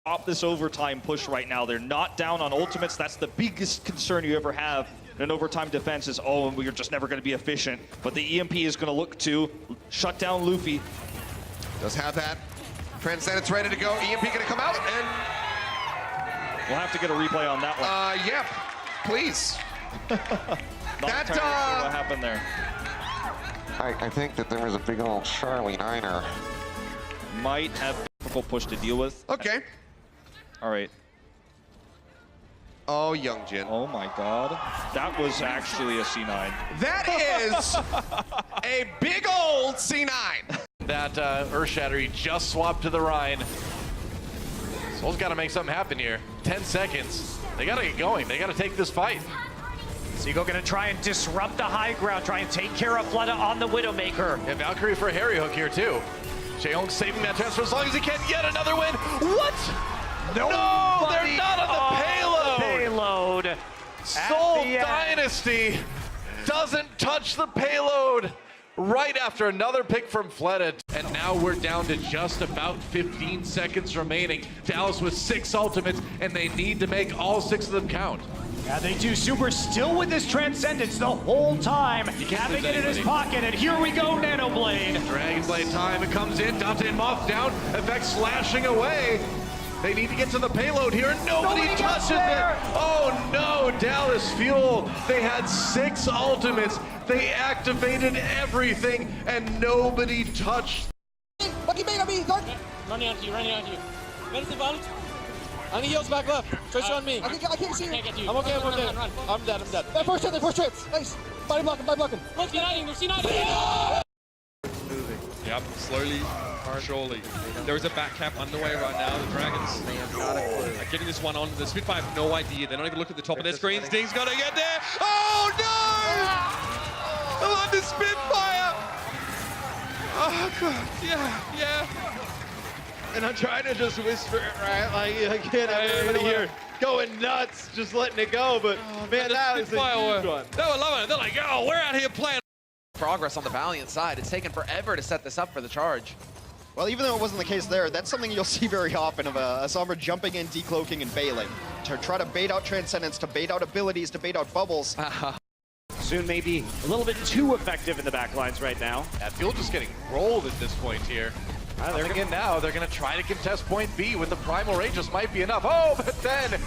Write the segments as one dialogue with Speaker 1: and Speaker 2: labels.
Speaker 1: Stop this overtime push right now. They're not down on ultimates. That's the biggest concern you ever have in an overtime defense is, oh, we're just never going to be efficient. But the EMP is going to look to shut down Luffy.
Speaker 2: Does have that. Transcendent's ready to go. EMP going to come out, and
Speaker 1: we'll have to get a replay on that one.
Speaker 2: yeah, please.
Speaker 1: Not sure what happened there.
Speaker 3: I think that there was a big old Charlie Niner.
Speaker 1: Might have a difficult push to deal with.
Speaker 2: Okay.
Speaker 1: All right.
Speaker 2: Oh, Young Jin.
Speaker 1: Oh my God. That was actually a C9.
Speaker 2: That is a big old C9.
Speaker 4: That Earthshatter, he just swapped to the Rhine. Soul's got to make something happen here. 10 seconds. They got to get going. They got to take this fight.
Speaker 5: Seagull gonna try and disrupt the high ground, try and take care of Flutta on the Widowmaker.
Speaker 4: And Valkyrie for a Harry Hook here too. Jaehyung saving that transfer as long as he can. Yet another win. What? No, they're not on the payload.
Speaker 5: Payload.
Speaker 4: Soul Dynasty doesn't touch the payload. Right after another pick from Fletta. And now we're down to just about 15 seconds remaining. Dallas with 6 ultimates, and they need to make all 6 of them count.
Speaker 5: Yeah, they do. Super still with this Transcendence the whole time. Having it in his pocket, and here we go, Nanoblade.
Speaker 4: Dragonblade time, it comes in. Dante and Moth down. Effect slashing away. They need to get to the payload here, and nobody touches it. Oh no, Dallas Fuel. They had 6 ultimates. They activated everything, and nobody touched.
Speaker 6: Lucky mate on me, Dark.
Speaker 7: Running onto you, running onto you. Medicine bound. I'm gonna heals back left. Tracer on me.
Speaker 6: I can't see you.
Speaker 7: I'm okay, I'm okay. Run. I'm dead, I'm dead.
Speaker 6: That first trance. Nice. Body blocking.
Speaker 7: Look, they're C9.
Speaker 8: Yep, slowly, surely. There is a back cap underway right now. The Dragons are getting this one on. The Spitfire have no idea. They're not even looking at the top of their screens. Ding's got to get there. Oh no! I love the Spitfire! Oh god, yeah. And I'm trying to just whisper it, right? Like, get everybody here going nuts, just letting it go. But man, that is a huge one. They were loving it. They're like, oh, we're out here playing.
Speaker 9: Progress on the Valiant side. It's taken forever to set this up for the charge.
Speaker 10: Well, even though it wasn't the case there, that's something you'll see very often of a Sombra jumping in, decloaking, and bailing to try to bait out Transcendence, to bait out abilities, to bait out bubbles.
Speaker 5: Soon maybe a little bit too effective in the backlines right now.
Speaker 4: Yeah, Fuel just getting rolled at this point here. They're again now. They're going to try to contest point B with the Primal Rage. Just might be enough. Oh, but then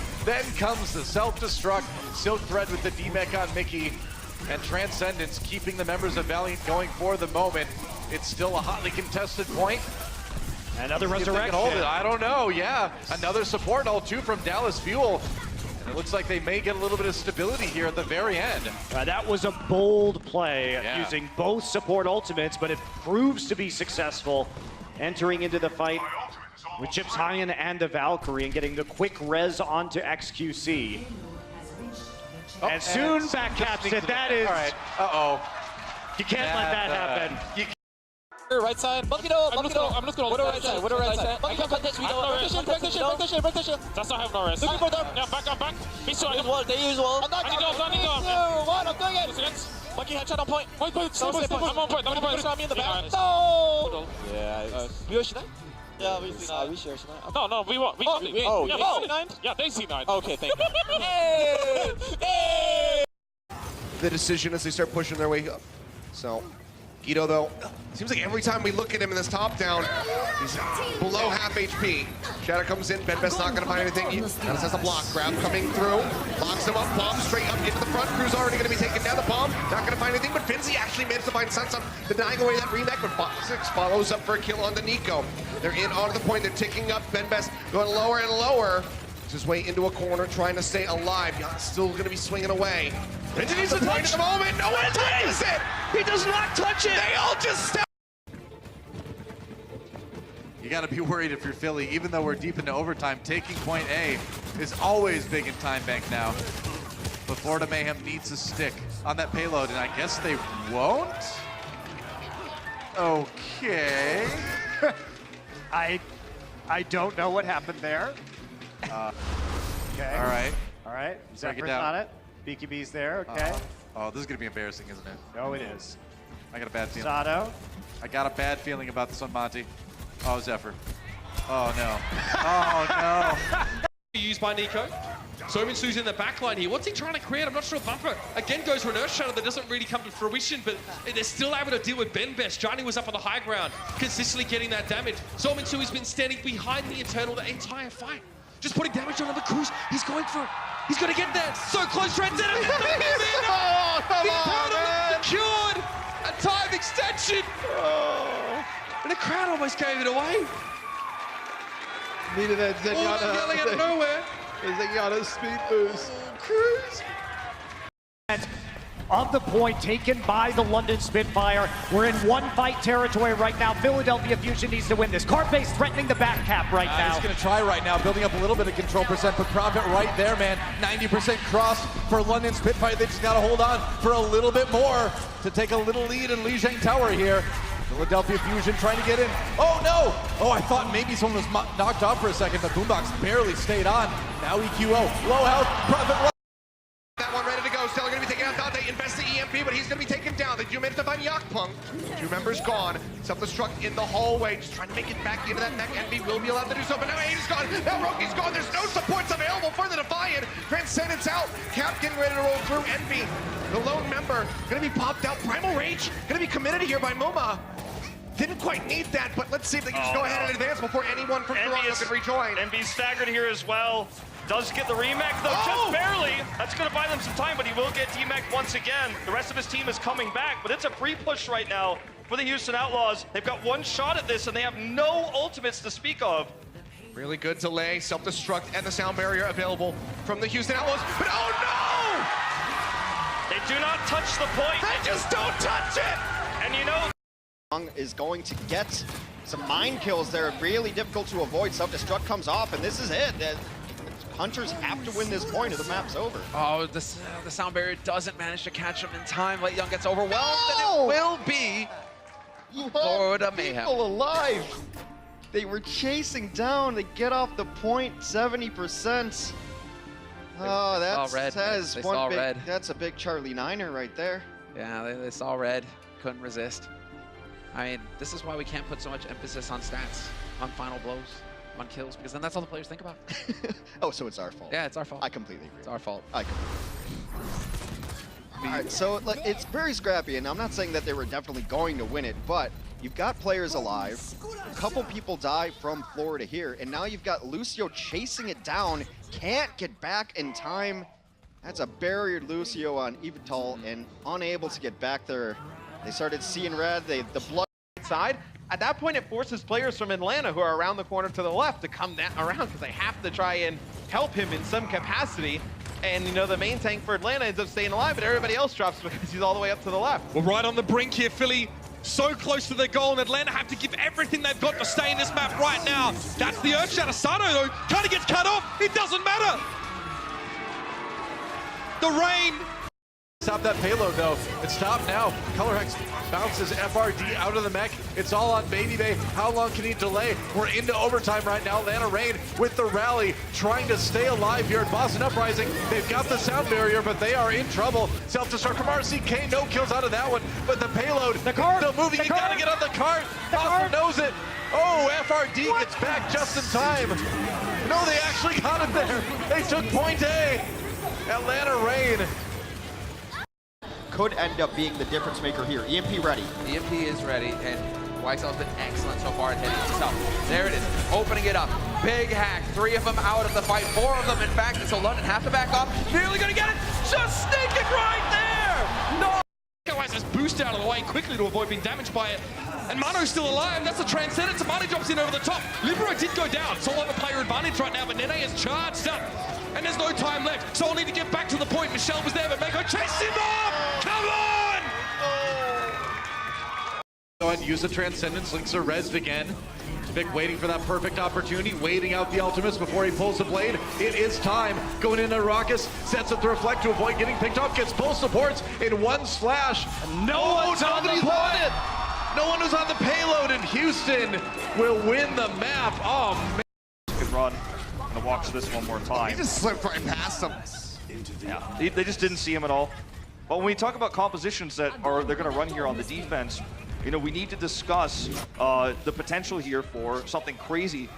Speaker 4: comes the self-destruct. Silk Thread with the D-Mech on Mickey. And Transcendence keeping the members of Valiant going for the moment. It's still a hotly contested point.
Speaker 5: Another resurrection.
Speaker 4: Hold it. I don't know. Yeah, another support ult too from Dallas Fuel. And it looks like they may get a little bit of stability here at the very end.
Speaker 5: That was a bold play using both support ultimates, but it proves to be successful. Entering into the fight with Chips Hyan and the Valkyrie and getting the quick res onto XQC. And soon backcaps it. That is.
Speaker 4: All right. Uh-oh.
Speaker 5: You can't let that happen.
Speaker 7: Right side. I'm just gonna right side. Right side. Break That's not having no rest. Looking for them. Yeah, back. Be strong. They use wall. I'm doing it. Lucky headshot on point. Point. I'm on point. Me in the back. No. Yeah. We should. Yeah, we see 9. Are we sure? No, we won't. Yeah, they see 9. Okay, thank you. Hey!
Speaker 2: The decision as they start pushing their way up. So, Guido, though, seems like every time we look at him in this top down, he's below half HP. Shadow comes in, Benbest not going to find anything. Dallas has a block grab coming through, locks him up, bomb straight up into the front. Crew's already going to be taking down the bomb, not going to find anything, but Finzi actually managed to find Sunsun, denying away that remake, but Fox6 follows up for a kill on the Nico. They're in onto the point, they're ticking up, Benbest going lower and lower. His way into a corner, trying to stay alive. Young's still going to be swinging away. Finzi needs to touch at the moment. No one touches it.
Speaker 1: He does not touch it.
Speaker 2: They all just step.
Speaker 4: You got to be worried if you're Philly, even though we're deep into overtime. Taking point A is always big in time bank now. But Florida Mayhem needs a stick on that payload, and I guess they won't? Okay.
Speaker 5: I don't know what happened there. Okay. All right. Zephyr's on it. BKB's there. Okay.
Speaker 4: Oh, this is gonna be embarrassing, isn't it?
Speaker 5: No, it is.
Speaker 4: I got a bad feeling.
Speaker 5: Sato.
Speaker 4: I got a bad feeling about this one, Monty. Oh, Zephyr. Oh no. Oh no.
Speaker 8: by Nico. Sominsu's in the backline here. What's he trying to create? I'm not sure. Bumper again goes for an Earth Shadow that doesn't really come to fruition, but they're still able to deal with BenBest. Johnny was up on the high ground, consistently getting that damage. Sominsu has been standing behind the Eternal the entire fight. Just putting damage on the Cruz. He's going for it. He's going to get there. So close, Transcendent.
Speaker 2: Oh, come on, man.
Speaker 8: Secured a time extension. Oh. And the crowd almost gave it away.
Speaker 2: Needed that Zenyatta.
Speaker 8: Yelling out of nowhere.
Speaker 2: Zenyatta speed boost. Cruz.
Speaker 5: Of the point taken by the London Spitfire. We're in one fight territory right now. Philadelphia Fusion needs to win this. Cardbase threatening the back cap right now.
Speaker 4: He's going to try right now, building up a little bit of control percent, but Profit right there, man. 90% crossed for London Spitfire. They just got to hold on for a little bit more to take a little lead in Lijiang Tower here. Philadelphia Fusion trying to get in. Oh no! Oh, I thought maybe someone was knocked off for a second, but Boombox barely stayed on. Now EQO, low health, Profit.
Speaker 2: That one ready to go. Still going to be taking out Dante. Invest the EMP, but he's going to be taken down. They do manage to find Yakpunk. 2 members gone. Self-destruct in the hallway. Just trying to make it back into that mech. Envy will be allowed to do so, but now Aiden's gone. Now Roki's gone. There's no supports available for the Defiant. Transcendence out. Cap getting ready to roll through. Envy, the lone member, going to be popped out. Primal Rage going to be committed here by Moma. Didn't quite need that, but let's see if they can just go ahead and advance before anyone from Toronto can rejoin.
Speaker 1: Envy's staggered here as well. Does get the remake though, just barely. That's gonna buy them some time, but he will get DMAC once again. The rest of his team is coming back, but it's a free push right now for the Houston Outlaws. They've got one shot at this and they have no ultimates to speak of.
Speaker 2: Really good delay, self-destruct, and the sound barrier available from the Houston Outlaws. But oh no!
Speaker 1: They do not touch the point.
Speaker 2: They just don't touch it!
Speaker 1: And you know,
Speaker 10: is going to get some mind kills there. Really difficult to avoid. Self-destruct comes off, and this is it. Hunters have to win this point or the map's over.
Speaker 9: Oh, the sound barrier doesn't manage to catch him in time. Light Young gets overwhelmed, and it will be Lord of Mayhem.
Speaker 10: People alive. They were chasing down. They get off the point, 70%. Oh, that's a big Charlie Niner right there.
Speaker 9: Yeah, they saw red, couldn't resist. I mean, this is why we can't put so much emphasis on stats, on final blows, on kills, because then that's all the players think about.
Speaker 10: Oh, so it's our fault.
Speaker 9: Yeah, it's our fault.
Speaker 10: I completely agree.
Speaker 9: It's our fault.
Speaker 10: I completely agree. All right, so like, it's very scrappy, and I'm not saying that they were definitely going to win it, but you've got players alive, a couple people die from Florida here, and now you've got Lucio chasing it down, can't get back in time. That's a barrier Lucio on Evital, and unable to get back there. They started seeing red, the blood
Speaker 7: side. At that point, it forces players from Atlanta who are around the corner to the left to come down around because they have to try and help him in some capacity. And, you know, the main tank for Atlanta ends up staying alive, but everybody else drops because he's all the way up to the left.
Speaker 8: We're right on the brink here, Philly. So close to their goal, and Atlanta have to give everything they've got to stay in this map right now. That's the Earthshatter. Sato, though, kind of gets cut off. It doesn't matter. The rain.
Speaker 4: Stop that payload though. It's stopped now. Color Hex bounces FRD out of the mech. It's all on Baby Bay. How long can he delay? We're into overtime right now. Atlanta Reign with the rally, trying to stay alive here at Boston Uprising. They've got the sound barrier, but they are in trouble. Self-destruct from RCK. No kills out of that one. But the payload, the cart, still moving. He's got to get on the cart. Boston knows it. Oh, FRD gets back just in time. No, they actually got it there. They took point A. Atlanta Reign
Speaker 10: could end up being the difference maker here. EMP ready.
Speaker 9: EMP is ready, and YXL's been excellent so far at hitting himself. There it is, opening it up. Big hack, 3 of them out of the fight, 4 of them in fact, and so London have to back off. Nearly gonna get it, just sneaking right there! No!
Speaker 8: Has this boost out of the way quickly to avoid being damaged by it. And Mano's still alive, that's the Transcendence. Mano drops in over the top. Libero did go down, it's all on the player advantage right now, but Nene has charged up. And there's no time left, so I'll need to get back to the point. Michelle was there, but Mako chased him off! Come on!
Speaker 4: Go ahead and use the Transcendence, links are rezzed again. Vic waiting for that perfect opportunity, waiting out the ultimates before he pulls the blade. It is time. Going into Raucus, sets up the reflect to avoid getting picked up, gets full supports in one slash. No one's on the point! No one was on the payload, and Houston will win the map. Oh, man.
Speaker 1: Good run. I'm gonna watch this one more time.
Speaker 2: He just slipped right past him.
Speaker 1: Yeah, they just didn't see him at all. But when we talk about compositions that they're gonna run here on the defense, you know, we need to discuss the potential here for something crazy